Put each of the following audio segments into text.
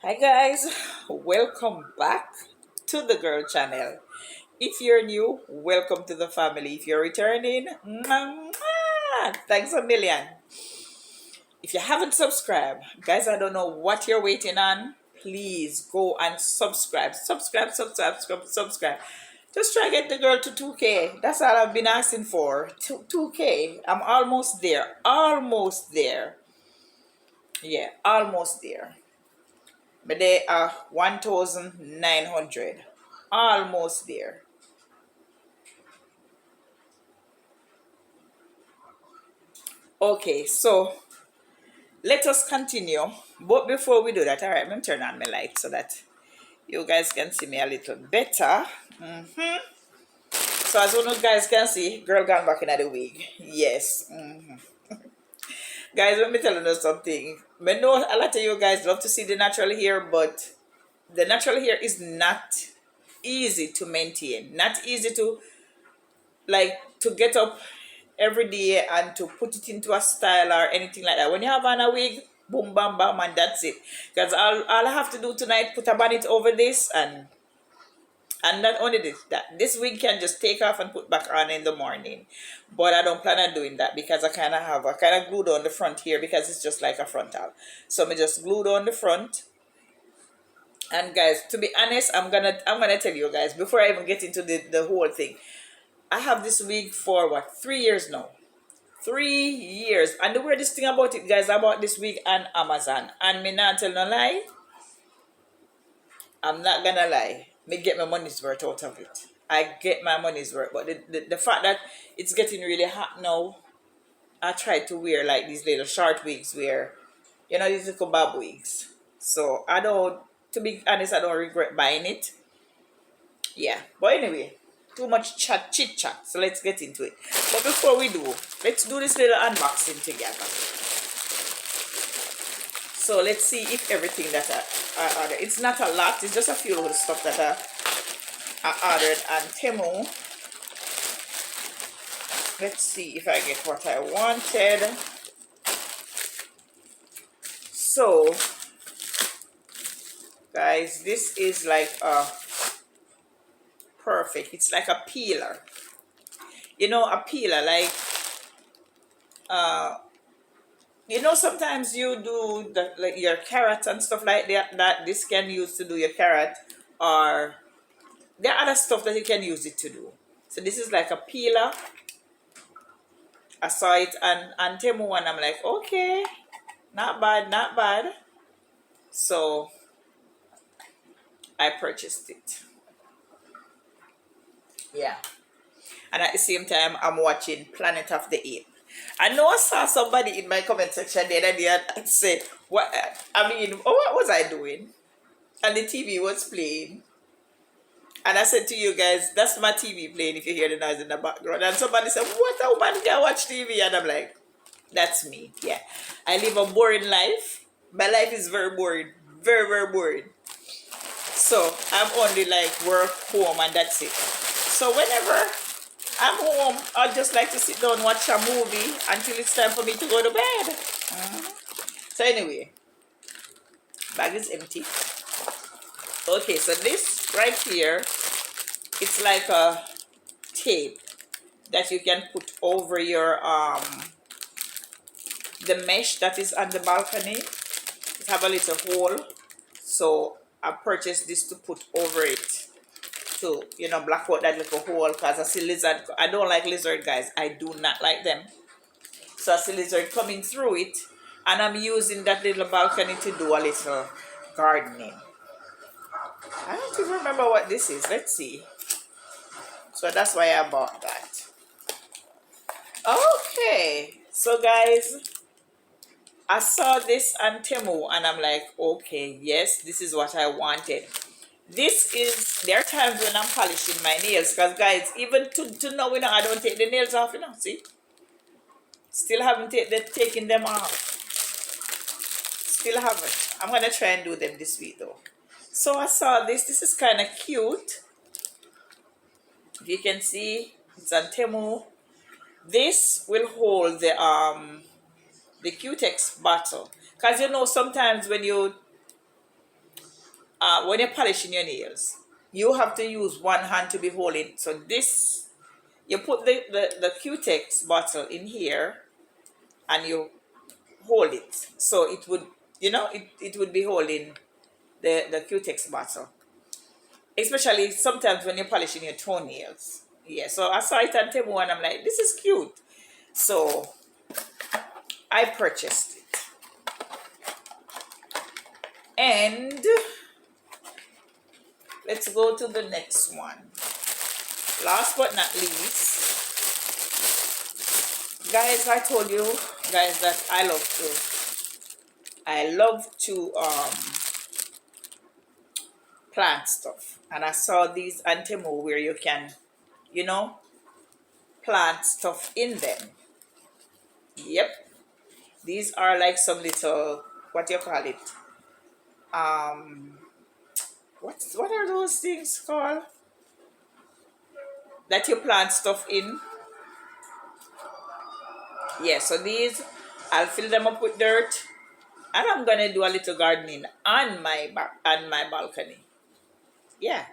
Hi guys, welcome back to the girl channel. If you're new, welcome to the family. If you're returning, thanks a million. If you haven't subscribed, guys, I don't know what you're waiting on. Please go and subscribe. Subscribe. Just try to get the girl to 2K. That's all I've been asking for. 2K. I'm almost there. Almost there. Yeah, almost there. But they are 1,900. Almost there. Okay, so let us continue. But before we do that, all right, let me turn on my light so that you guys can see me a little better. So as you guys can see, girl gone back in the wig. Yes. Guys, let me tell you something. I know a lot of you guys love to see the natural hair, but the natural hair is not easy to maintain. Not easy to to get up every day and to put it into a style or anything like that. When you have on a wig, boom, bam, bam, and that's it. Because all I have to do tonight, put a bonnet over this, and not only this wig can just take off and put back on in the morning. But I don't plan on doing that because I kind of glued on the front here because it's just like a frontal. So I just glued on the front. And guys, to be honest, I'm gonna tell you guys before I even get into the whole thing. I have this wig for what, 3 years now. 3 years. And the weirdest thing about it, guys, I bought this wig on Amazon. And me not tell no lie. I'm not gonna lie. Me get my money's worth out of it. I get my money's worth. But the fact that it's getting really hot now, I try to wear like these little short wigs where, these little bob wigs. So I don't, to be honest, I don't regret buying it. Yeah. But anyway, too much chit chat, so let's get into it. But before we do, let's do this little unboxing together. So let's see if everything that I ordered, it's not a lot, it's just a few little stuff that I ordered on Temu. Let's see if I get what I wanted. So guys, this is like a perfect, it's like a peeler. A peeler, like sometimes you do like your carrots and stuff like that this can use to do your carrot, or there are other stuff that you can use it to do. So this is like a peeler. I saw it on Temu and I'm like, okay, not bad. So I purchased it. Yeah. And at the same time, I'm watching Planet of the Apes. I know I saw somebody in my comment section the other day and said, what was I doing? And the TV was playing. And I said to you guys, that's my TV playing if you hear the noise in the background. And somebody said, what, a woman can watch TV? And I'm like, that's me. Yeah. I live a boring life. My life is very boring. Very, very boring. So I'm only like work, home, and that's it. So whenever I'm home, I just like to sit down and watch a movie until it's time for me to go to bed. So anyway, bag is empty. Okay, so this right here, it's like a tape that you can put over your the mesh that is on the balcony. It have a little hole, so I purchased this to put over it to block out that little hole, because I see lizard. I don't like lizard, guys. I do not like them. So I see lizard coming through it, and I'm using that little balcony to do a little gardening. I don't even remember what this is. Let's see. So that's why I bought that. Okay, so guys, I saw this on Temu and I'm like, okay, yes, this is what I wanted. There are times when I'm polishing my nails, because guys, even to now, I don't take the nails off, see? Still haven't taken them off. Still haven't. I'm going to try and do them this week though. So I saw this. This is kind of cute. If you can see, it's on Temu. This will hold the Cutex bottle. Because sometimes when you when you're polishing your nails, you have to use one hand to be holding. So this, you put the Q-Tex bottle in here and you hold it. So it would, it would be holding the Q-Tex bottle. Especially sometimes when you're polishing your toenails. Yeah, so I saw it on Temu and I'm like, this is cute. So I purchased it. And let's go to the next one. Last but not least, guys, I told you guys that I love to plant stuff. And I saw these on Temu where you can, plant stuff in them. Yep. These are like some little, what do you call it? What are those things called? That you plant stuff in. Yeah, so these, I'll fill them up with dirt. And I'm gonna do a little gardening on my balcony. Yeah.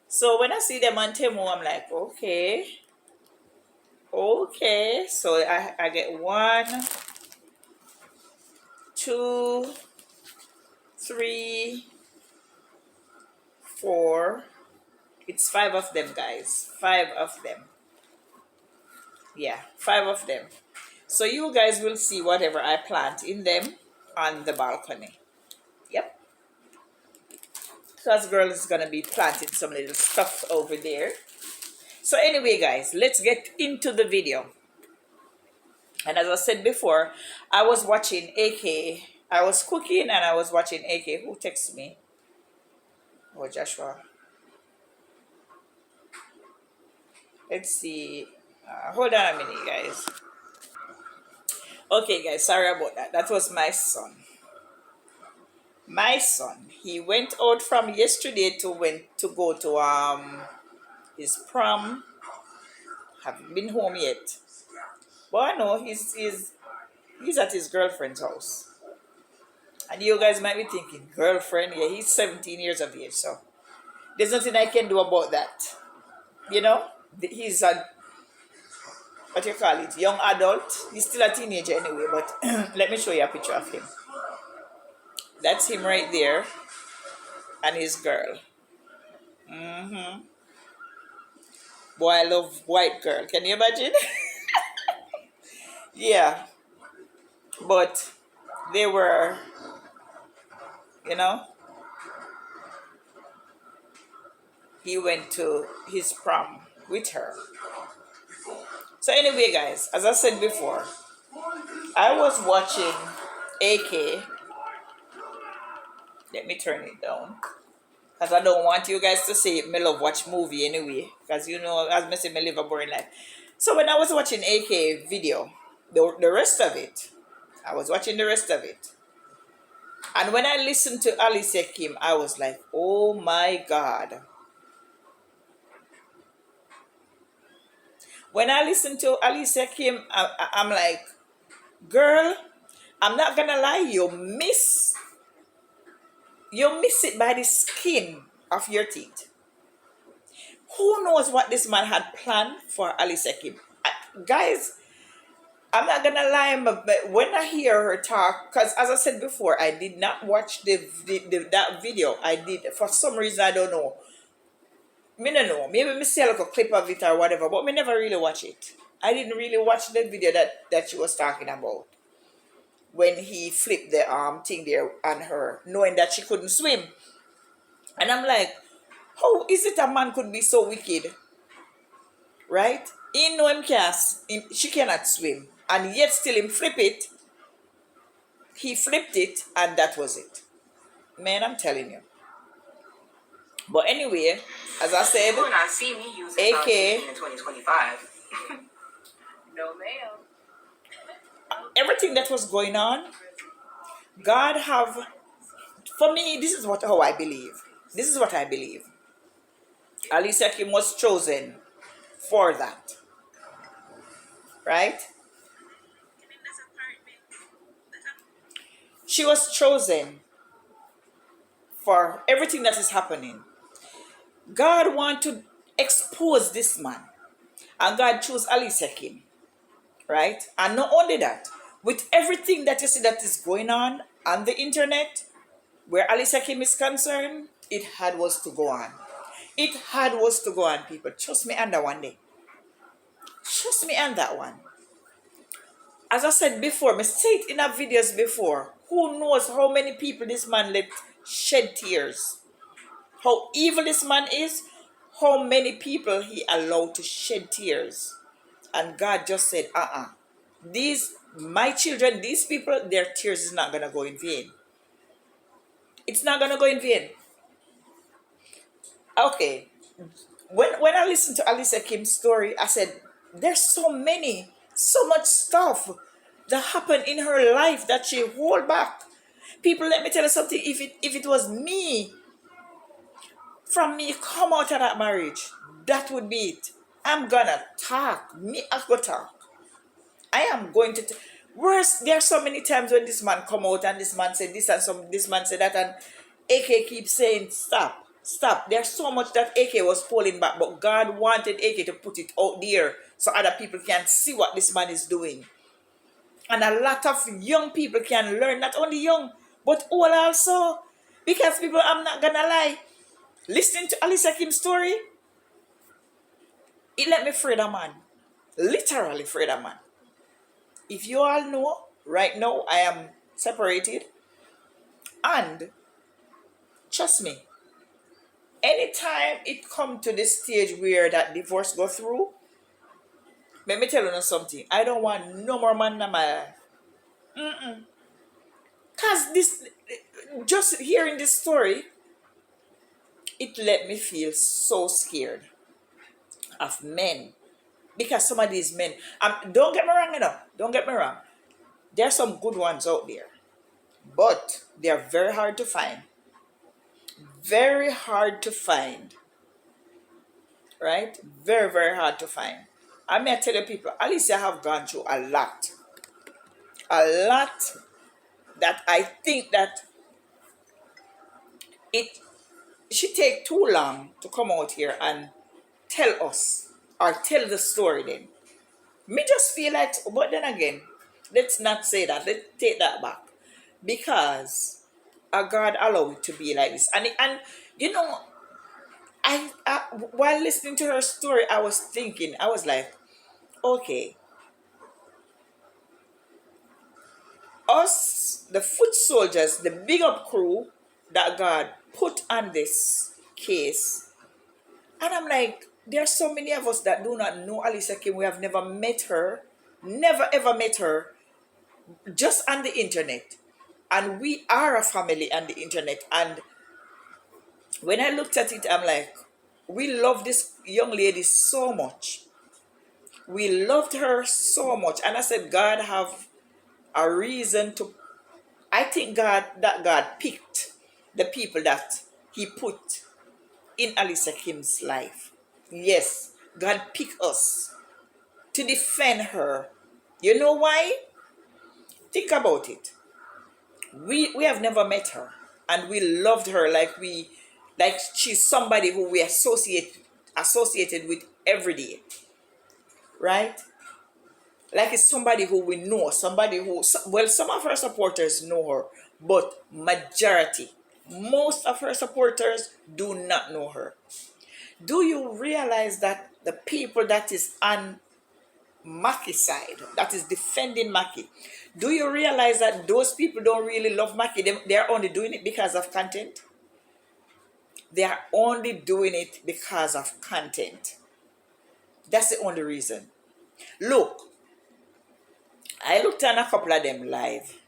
So when I see them on Temu, I'm like, okay. Okay. So I get 1, 2, 3, 4. It's 5 of them, guys. 5 of them. Yeah, 5 of them. So you guys will see whatever I plant in them on the balcony. Yep. Because girl is gonna be planting some little stuff over there. So anyway, guys, let's get into the video. And as I said before, I was watching AK. I was cooking and I was watching AK. Who texted me? Oh, Joshua. Let's see. Hold on a minute, guys. Okay, guys, sorry about that. That was my son. My son. He went out from yesterday to go to his prom. Haven't been home yet. But I know he's at his girlfriend's house. And you guys might be thinking, girlfriend? Yeah, he's 17 years of age, so there's nothing I can do about that. He's a, what you call it, young adult. He's still a teenager anyway, but let me show you a picture of him. That's him right there and his girl. Boy, I love white girl. Can you imagine? Yeah. But they were, he went to his prom with her. So anyway, guys, as I said before, I was watching AK. Let me turn it down. Because I don't want you guys to say me love watch movie anyway. Because as I say, me live a boring life. So when I was watching AK video, the rest of it, I was watching the rest of it. And when I listened to Alisa Kim, I was like, oh my God. When I listened to Alisa Kim, I'm like, girl, I'm not gonna lie, you miss it by the skin of your teeth. Who knows what this man had planned for Alisa Kim? Guys, I'm not gonna lie, but when I hear her talk, because as I said before, I did not watch that video. I did, for some reason, I don't know. Me don't know. Maybe me see like a clip of it or whatever, but me never really watch it. I didn't really watch the video that she was talking about. When he flipped the thing there on her, knowing that she couldn't swim. And I'm like, how is it a man could be so wicked? Right? He know she cannot swim. And yet still him flip it. He flipped it and that was it. Man, I'm telling you. But anyway, as I said, you will not see me use AK in 2025. No, ma'am. Everything that was going on, God have, for me, this is how I believe. This is what I believe. Alisa Kim was chosen for that. Right? She was chosen for everything that is happening. God want to expose this man. And God chose Alisa Kim, right? And not only that, with everything that you see that is going on the internet, where Alisa Kim is concerned, it had was to go on. It had was to go on, people. Trust me on that one day. Trust me on that one. As I said before, I said it in our videos before. Who knows how many people this man let shed tears? How evil this man is? How many people he allowed to shed tears? And God just said, these, my children, these people, their tears is not going to go in vain. It's not going to go in vain. Okay. When I listened to Alisa Kim's story, I said, there's so much stuff that happened in her life that she hold back. People, let me tell you something. If it was me, from me come out of that marriage, that would be it. I'm gonna talk. Me, I go talk. I am going to. Worse, there are so many times when this man come out and this man said this and this man said that, and AK keeps saying stop, stop. There's so much that AK was pulling back, but God wanted AK to put it out there so other people can see what this man is doing, and a lot of young people can learn. Not only young, but old also, because people, I'm not gonna lie, listening to Alisa Kim's story, it let me afraid a man, literally afraid a man. If you all know, right now I am separated, and trust me, anytime it come to this stage where that divorce go through, let me tell you something. I don't want no more man in my life. Cause this, just hearing this story, it let me feel so scared of men. Because some of these men, don't get me wrong, don't get me wrong. There are some good ones out there, but they are very hard to find. Very hard to find. Right? Very, very hard to find. I may tell you people, Alicia have gone through a lot. A lot that I think that it should take too long to come out here and tell us or tell the story then. Me just feel like, but then again, let's not say that. Let's take that back. Because God allowed it to be like this. And you know, I while listening to her story, I was thinking, I was like, okay, us, the foot soldiers, the big up crew that God put on this case, and I'm like, there are so many of us that do not know Alisa Kim. We have never met her, never ever met her, just on the internet. And we are a family on the internet. And when I looked at it, I'm like, we love this young lady so much. We loved her so much. And I said, God have a reason to. I think God picked the people that he put in Alisa Kim's life. Yes, God picked us to defend her. You know why? Think about it. We have never met her, and we loved her like she's somebody who we associated with every day, right? Like it's somebody who we know, somebody who, well, some of her supporters know her, but most of her supporters do not know her. Do you realize that the people that is on Mackie's side, that is defending Mackie, do you realize that those people don't really love Mackie? They are only doing it because of content. They are only doing it because of content. That's the only reason. Look, I looked on a couple of them live.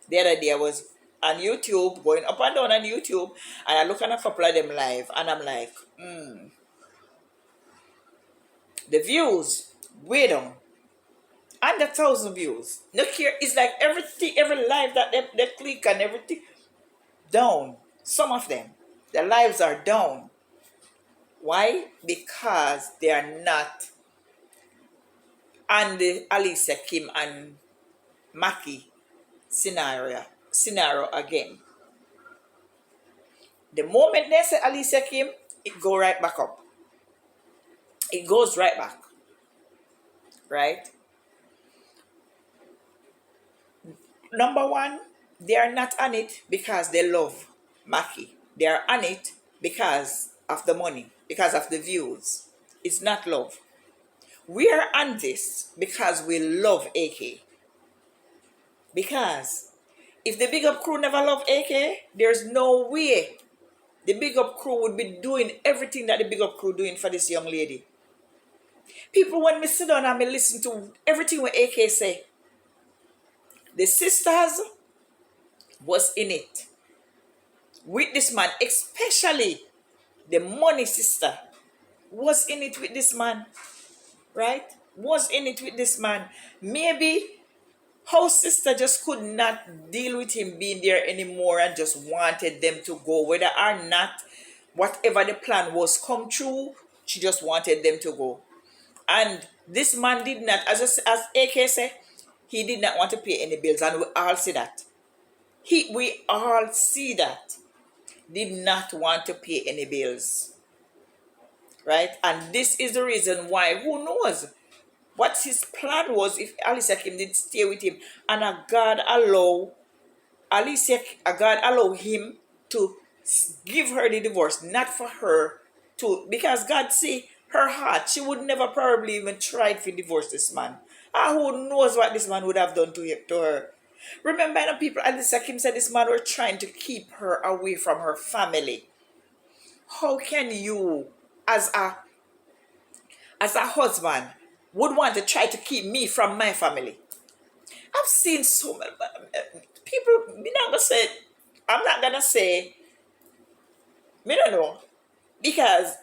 The other day I was on YouTube, going up and down on YouTube, and I look on a couple of them live, and I'm like, the views way down. Under 1,000 views. Look here, it's like everything, every live that they click and everything, down. Some of them, their lives are down. Why? Because they are not on the Alisa Kim and Mackie scenario again. The moment they say Alisa Kim, it go right back up. It goes right back. Right? Number one, they are not on it because they love Mackie. They are on it because of the money, because of the views. It's not love. We are on this because we love AK. Because if the big up crew never loved AK, there's no way the big up crew would be doing everything that the big up crew doing for this young lady. People, when me sit down and me listen to everything what AK say, the sisters was in it with this man, especially the money sister was in it with this man, right? Was in it with this man. Maybe house sister just could not deal with him being there anymore and just wanted them to go, whether or not whatever the plan was come true, she just wanted them to go. And this man did not, as AK said, he did not want to pay any bills, and we all see that. We all see that. Did not want to pay any bills. Right? And this is the reason why, who knows what his plan was if Alisa Kim did stay with him, and God allow him to give her the divorce, not for her to, because God see her heart. She would never probably even try to divorce this man. Ah, who knows what this man would have done to her. Remember, the people, Alisa Kim said this man were trying to keep her away from her family. How can you, as a husband, would want to try to keep me from my family? I've seen so many people. I'm not gonna say. Me don't know, because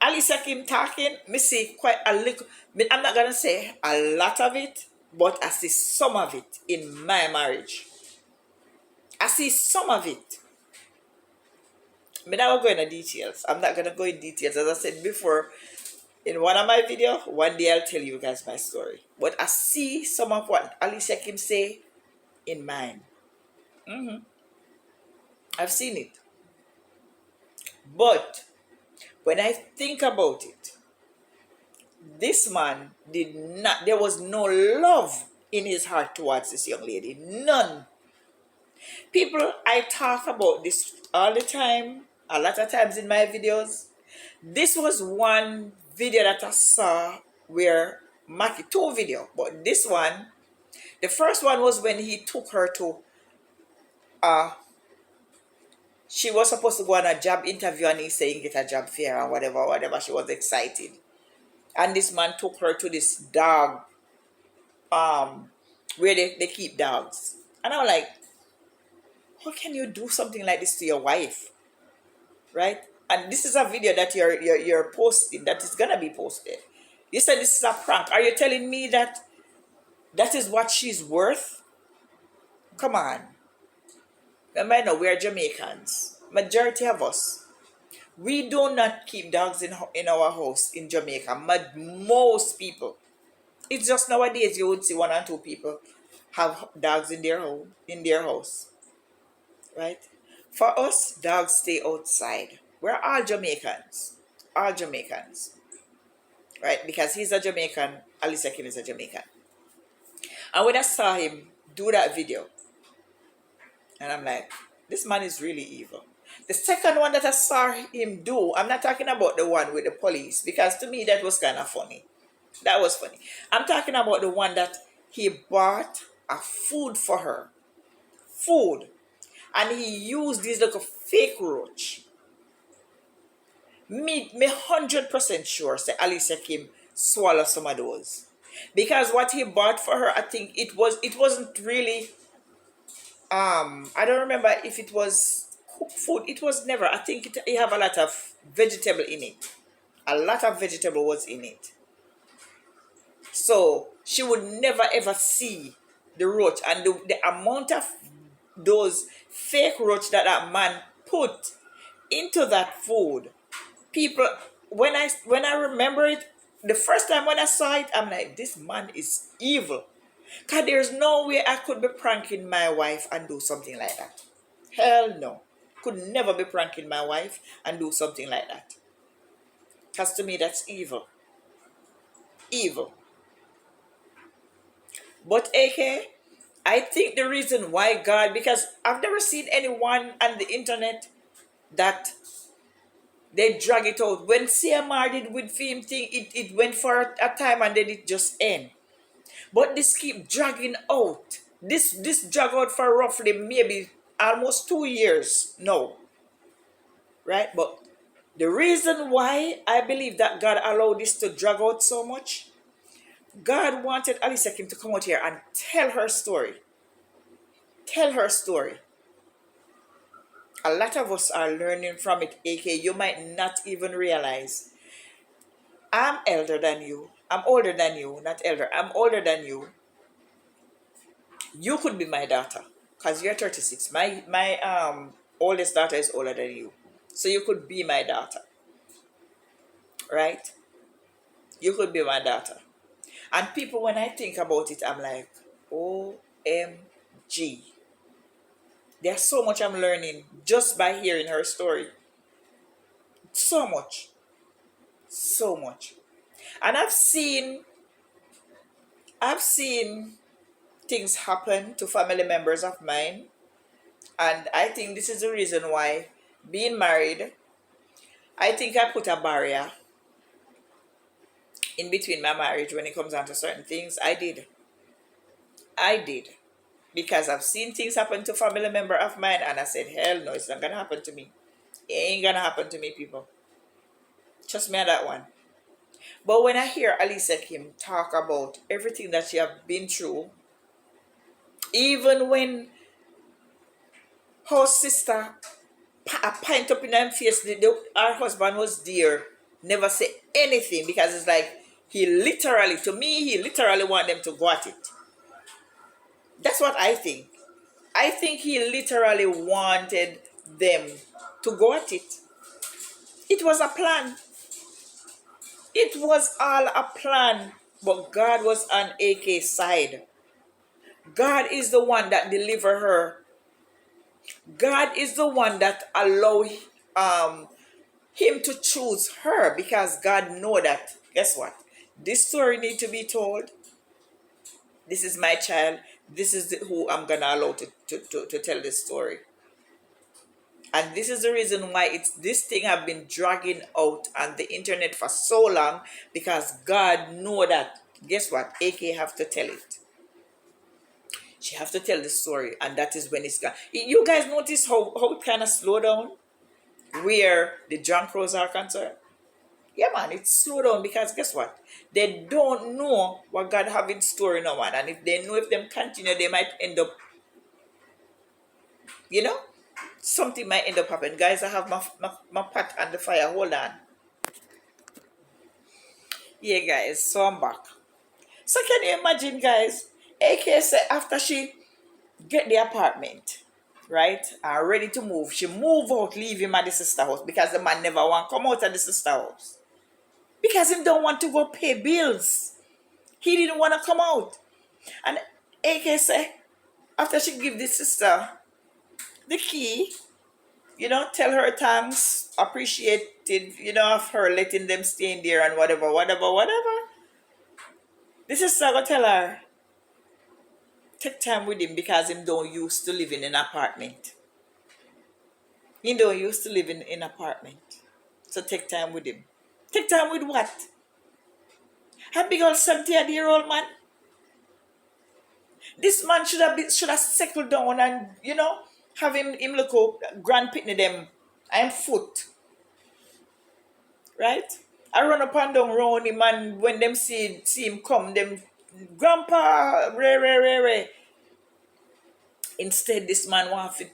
Alisa Kim talking. Me see quite a little. I'm not gonna say a lot of it, but I see some of it in my marriage. I see some of it. I'm not going into details. I'm not gonna go in details. As I said before, in one of my videos, one day I'll tell you guys my story. But I see some of what Alisa Kim say in mine. I've seen it. But when I think about it, this man did not, there was no love in his heart towards this young lady. None. People, I talk about this all the time, a lot of times in my videos. This was one video that I saw where Mackie, two video, but this one, the first one was when he took her to, she was supposed to go on a job interview and he's saying get a job fair and whatever. She was excited. And this man took her to this dog, where they keep dogs. And I'm like, how can you do something like this to your wife? Right? And this is a video that you're posting, that is gonna be posted. You said this is a prank. Are you telling me that is what she's worth? Come on. Remember, no, we are Jamaicans. Majority of us, we do not keep dogs in our house in Jamaica. Most people, it's just nowadays you would see one or two people have dogs in their home, in their house, right? For us, dogs stay outside. We're all Jamaicans, right? Because he's a Jamaican, Alisa Kim is a Jamaican. And when I saw him do that video, and I'm like, this man is really evil. The second one that I saw him do, I'm not talking about the one with the police, because to me that was kind of funny. That was funny. I'm talking about the one that he bought a food for her. Food. And he used this little fake roach. Me 100% sure say Alisa Kim swallow some of those. Because what he bought for her, I think it wasn't really, I don't remember if it was cooked food. It was never. I think it have a lot of vegetable in it. A lot of vegetable was in it. So she would never ever see the roach, and the amount of those fake roach that man put into that food. People, when I remember it, the first time when I saw it, I'm like, this man is evil. Because there's no way I could be pranking my wife and do something like that. Hell no. could never be pranking my wife and do something like that. Because to me, that's evil. Evil. But AK, I think the reason why God, because I've never seen anyone on the internet that they drag it out. When CMR did with film thing, it went for a time and then it just end. But this keep dragging out. This drag out for roughly maybe almost 2 years now. Right? But the reason why I believe that God allowed this to drag out so much, God wanted Alisa Kim to come out here and tell her story. Tell her story. A lot of us are learning from it, AK. You might not even realize. I'm elder than you. I'm older than you. Not elder. I'm older than you. You could be my daughter. Because you're 36. My oldest daughter is older than you. So you could be my daughter. Right? You could be my daughter. And people, when I think about it, I'm like, OMG. There's so much I'm learning just by hearing her story. So much. So much. And I've seen things happen to family members of mine. And I think this is the reason why being married, I think I put a barrier in between my marriage when it comes down to certain things. I did. Because I've seen things happen to family member of mine and I said, hell no, it's not gonna happen to me. It ain't gonna happen to me, people. Trust me on that one. But when I hear Alisa Kim talk about everything that she have been through, even when her sister a pint up in her face, her husband was there, never say anything, because it's like he literally want them to go at it. That's what I think. I think he literally wanted them to go at it. It was a plan. It was all a plan. But God was on AK's side. God is the one that delivered her. God is the one that allowed him to choose her, because God know that, guess what? This story need to be told. This is my child. This is who I'm going to allow to tell this story. And this is the reason why this thing have been dragging out on the internet for so long, because God know that, guess what? AK have to tell it. She have to tell the story, and that is when it's gone. You guys notice how it kind of slow down where the drunk crows are concerned? Yeah, man, it's slow down, because guess what? They don't know what God have in store now, man. And if they know, if them continue, they might end up, something might end up happening. Guys, I have my pot on the fire. Hold on. Yeah, guys, so I'm back. So can you imagine, guys? AK said after she get the apartment, right, and ready to move, she move out, leave him at the sister house, because the man never want to come out of the sister house. Because he don't want to go pay bills. He didn't want to come out. And AK said, after she give the sister the key, tell her thanks, appreciated, of her letting them stay in there and whatever. The sister go tell her, take time with him, because him don't used to live in an apartment. He don't used to live in an apartment. So take time with him. Take time with what? A big old 70-year-old man? This man should have settled down and, have him look up, grand pitney them, and foot. Right? I run up and down round him, and when them see him come, them, Grandpa, Ray. Instead, this man want to,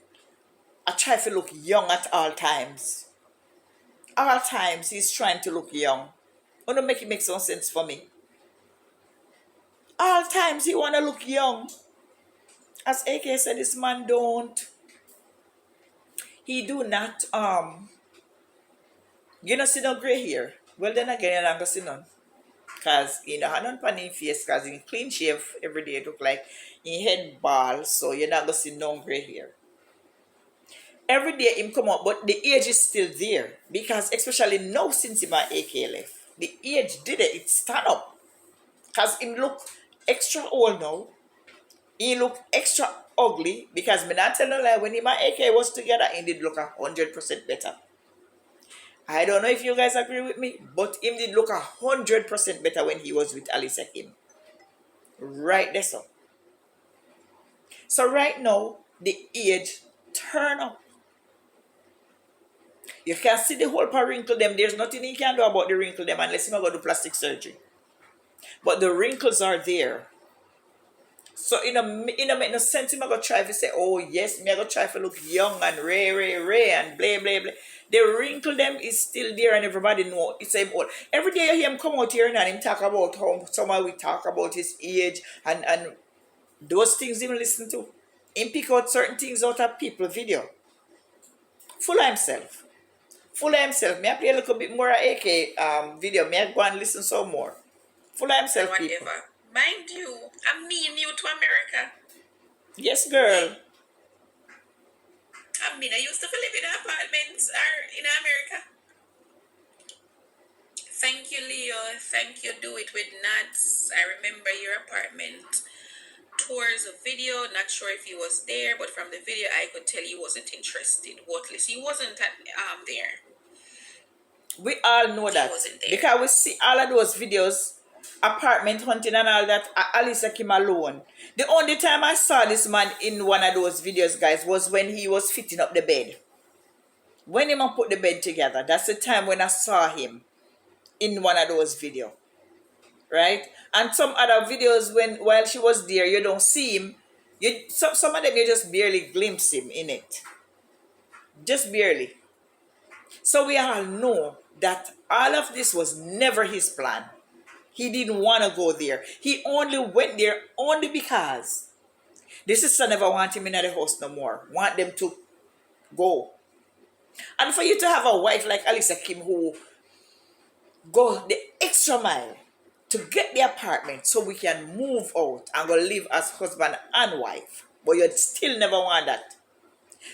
I try to look young at all times. All times, he's trying to look young. Don't make it make some sense for me. All times, he want to look young. As AK said, this man don't. He do not, see no gray hair. Well, then again, you don't go see none. Because he don't have none on his face, because he clean shave every day. It look like he head bald, so you're not going to see no gray hair. Every day him come out, but the age is still there. Because especially now since him and AK left, the age did it stand up. Because him look extra old now. He look extra ugly. Because me not tell no lie, when him and AK was together, he did look 100% better. I don't know if you guys agree with me, but him did look 100% better when he was with Alisa Kim. Right there, so. So right now, the age turn up. You can see the whole part wrinkle them. There's nothing you can do about the wrinkle them unless you go do plastic surgery. But the wrinkles are there. So make no sense you go try to say, oh yes, me I go try to look young and ray and blah blah blah. The wrinkle them is still there and everybody know it's same old. Every day you hear him come out here and him talk about how someone we talk about his age and those things him listen to. Him pick out certain things out of people video. Full of himself. Full of himself. May I play a little bit more of AK video. May I go and listen some more. Full of himself, whatever. people. Mind you, I'm new to America. Yes, girl. I mean, I used to live in apartments in America. Thank you, Leo. Thank you. Do it with Nats. I remember your apartment tours of video. Not sure if he was there, but from the video, I could tell he wasn't interested. Worthless. He wasn't there. We all know that. He wasn't there. Because we see all of those videos, apartment hunting and all that, Alisa Kim alone. The only time I saw this man in one of those videos, guys, was when he was fitting up the bed. When him put the bed together, that's the time when I saw him in one of those videos. Right? And some other videos while she was there, you don't see him. Some of them you just barely glimpse him in it. Just barely. So we all know that all of this was never his plan. He didn't want to go there. He only went there only because the sister never want him in the house no more. Want them to go. And for you to have a wife like Alisa Kim who go the extra mile to get the apartment so we can move out and go live as husband and wife. But you still never want that.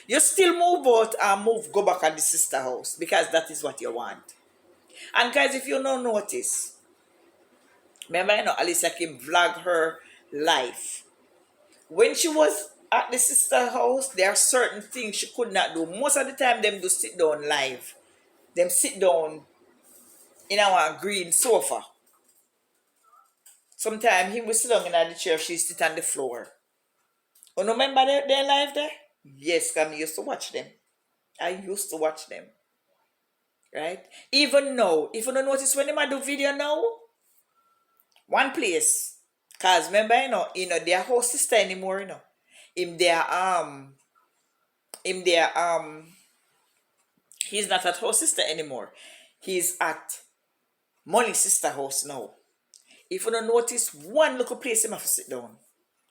You still move out and go back at the sister house because that is what you want. And guys, if you don't notice, remember, Alisa Kim vlog her life. When she was at the sister house, there are certain things she could not do. Most of the time, them do sit down live. Them sit down in our green sofa. Sometimes he will sit down in the chair, she sit on the floor. You remember their life there? Yes, I used to watch them. I used to watch them. Right? Even now, if you don't notice when they do video now, one place. Cause remember, their whole sister anymore, In their he's not at whole sister anymore. He's at Money sister house now. If you don't notice, one little place him have to sit down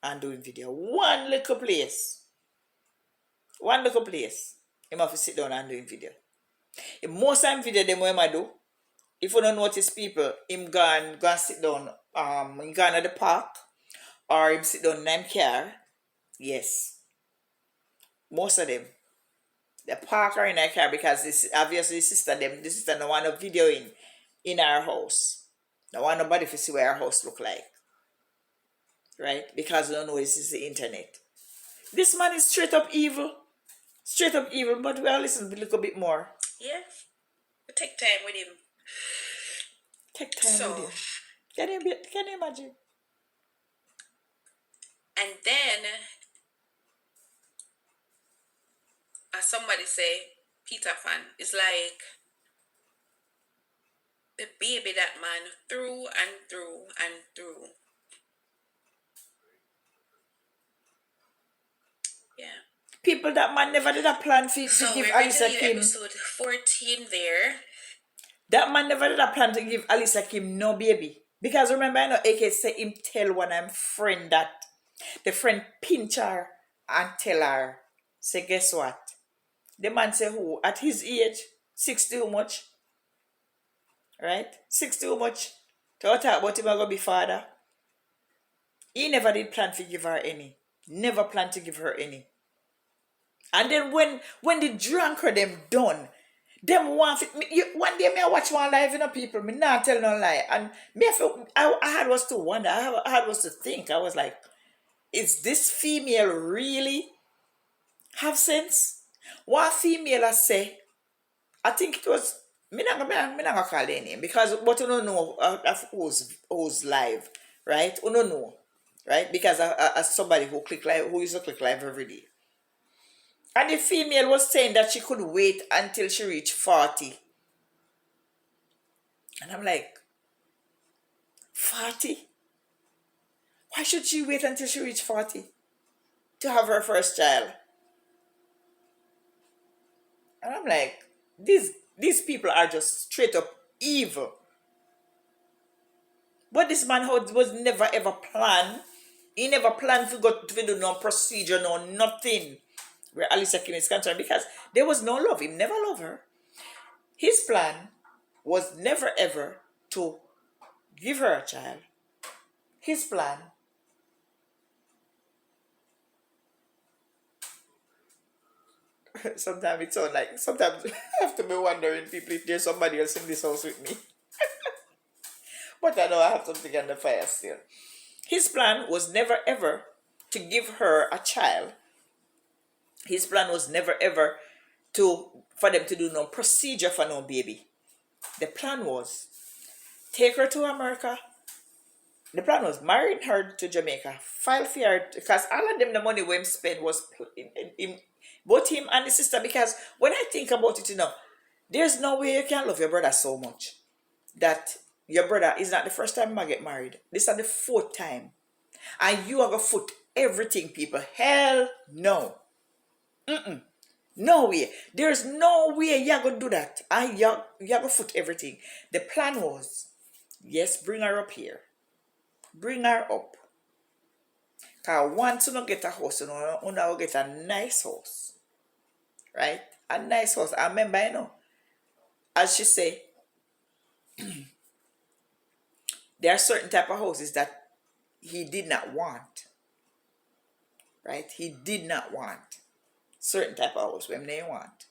and doing video. One little place. One little place. Him have to sit down and doing video. In most time video them what him do, if you don't notice people, him go sit down, him go at the park, or him sit down in him car. Yes. Most of them. The park or in their car because this obviously the sister don't want a video in our house. Don't want nobody to see what our house look like. Right? Because we don't know this is the internet. This man is straight up evil. Straight up evil, but we'll listen a little bit more. Yeah. We take time with him. Take time with him. Can you imagine? And then, as somebody say, Peter Pan is like the baby that man through and through and through. Yeah. People that man never did a plan to give Alisa Kim. Episode 14 there. That man never did a plan to give Alisa Kim no baby. Because remember, AK say him tell one of friend that the friend pinch her and tell her, say guess what? The man say who? At his age, 60 how much? Right? 60 how much? To talk about him going to be father. He never did plan to give her any. Never planned to give her any. And then when the drunker them done, them want it. One day me I watch one live, people. Me not tell no lie. And me I, feel, I had was to wonder. I had was to think. I was like, is this female really have sense? One female I say, I think it was me not gonna call their name because but you don't know of who's live, right? You don't know, right? Because as somebody who click live who used to click live every day. And the female was saying that she could wait until she reached 40. And I'm like, 40? Why should she wait until she reached 40 to have her first child? And I'm like, these people are just straight up evil. But this man was never ever planned. He never planned to go to do no procedure, no nothing. Where Alisa Kim is concerned, because there was no love. He never loved her. His plan was never ever to give her a child. His plan sometimes it's so like sometimes I have to be wondering people if there's somebody else in this house with me. But I know I have something on the fire still. His plan was never ever to give her a child. His plan was never ever for them to do no procedure for no baby. The plan was take her to America. The plan was marrying her to Jamaica, file for her, because all of them the money we spent was in both him and the sister. Because when I think about it, there's no way you can love your brother so much that your brother is not the first time I get married. This is the fourth time. And you are going to foot everything, people. Hell no. No way. There's no way you're going to do that. And you're going to foot everything. The plan was, yes, bring her up here. Bring her up. Because once you don't get a house, you will get a nice house. Right? A nice house. I remember, as she say, there are certain type of houses that he did not want. Right? He did not want certain type of house when they want.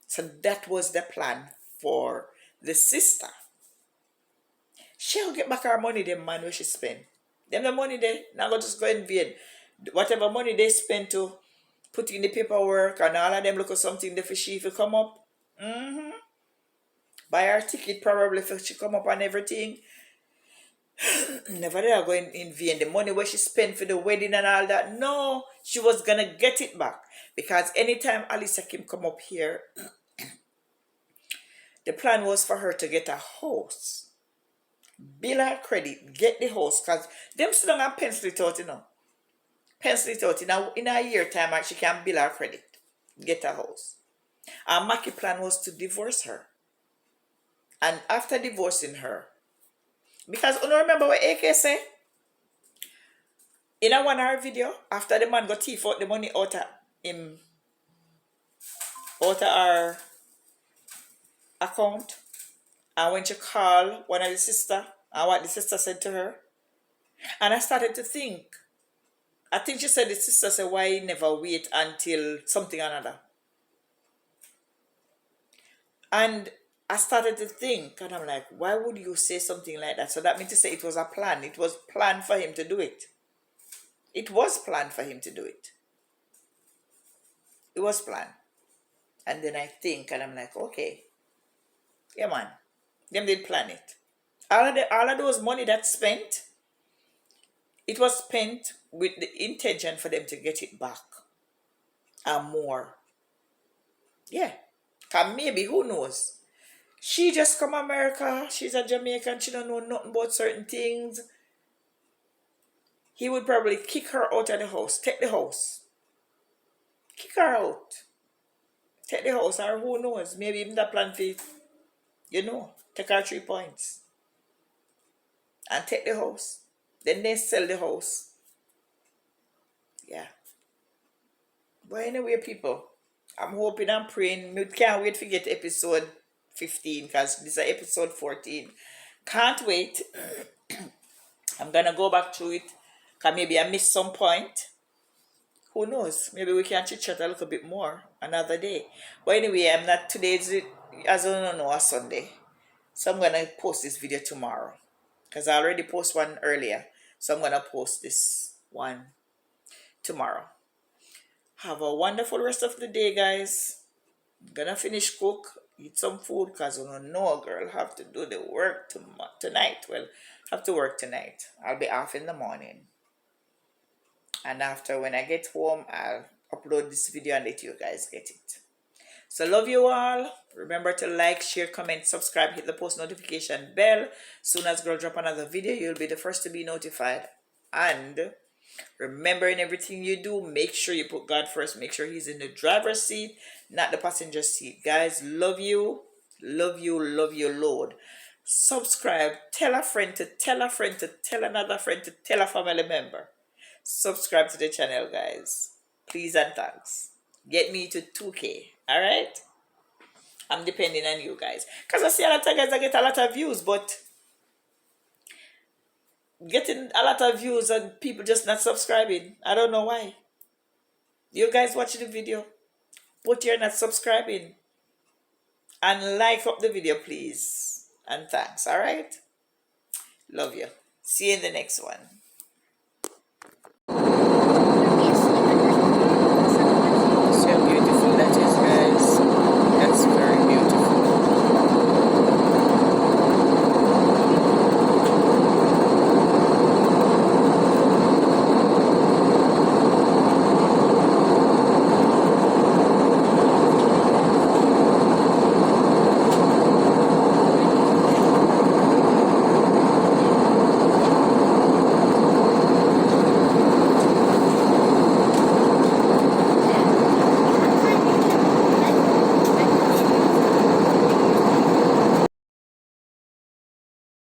So that was the plan for the sister. She'll get back her money, the man where she spend. Them the money they now go just go in vain. Whatever money they spend to put in the paperwork and all of them look at something there for she if come up. Buy her ticket probably for she come up and everything. Never did I go in vain. The money where she spent for the wedding and all that. No, she was gonna get it back. Because anytime Alisa Kim come up here, the plan was for her to get a house. Bill her credit, get the house, because them still don't pencil it out, Pencil it out. In a year time, she can bill her credit, get a house. And Mackie plan was to divorce her. And after divorcing her, because you don't remember what AK say? In a 1 hour video, after the man got thief out the money out of her account, and when she called one of the sister, and what the sister said to her, and I started to think. I think she said the sister said, why never wait until something another? And I started to think, and I'm like, why would you say something like that? So that means to say it was a plan. It was planned for him to do it. It was planned for him to do it. It was planned. And then I think, and I'm like, okay, yeah, man, them did plan it. All of those money that's spent, it was spent with the intention for them to get it back and more. Yeah, cause maybe who knows? She just come America. She's a Jamaican. She don't know nothing about certain things. He would probably kick her out of the house. Take the house. Kick her out. Take the house, or who knows? Maybe even the plan for, take her 3 points. And take the house. Then they sell the house. Yeah. But anyway, people, I'm hoping and praying. We can't wait to get episode 15 because this is episode 14. Can't wait. I'm going to go back to it because maybe I missed some point. who knows? Maybe we can chit chat a little bit more another day. But anyway, I'm not today's, as I don't know, a Sunday. So I'm gonna post this video tomorrow. Because I already posted one earlier. So I'm gonna post this one tomorrow. Have a wonderful rest of the day, guys. I'm gonna finish cook, eat some food, because I don't know, girl, have to do the work tonight. Well, have to work tonight. I'll be off in the morning. And after, when I get home, I'll upload this video and let you guys get it. So love you all. Remember to like, share, comment, subscribe, hit the post notification bell. Soon as girl drop another video, you'll be the first to be notified. And remember, in everything you do, make sure you put God first. Make sure he's in the driver's seat, not the passenger seat. Guys, love you. Love you, love you, Lord. Subscribe. Tell a friend to tell a friend to tell another friend to tell a family member. Subscribe to the channel, guys. Please and thanks. Get me to 2K. Alright? I'm depending on you guys. Because I see a lot of guys that get a lot of views, but getting a lot of views and people just not subscribing. I don't know why. You guys watch the video, but you're not subscribing. And like up the video, please. And thanks. Alright? Love you. See you in the next one.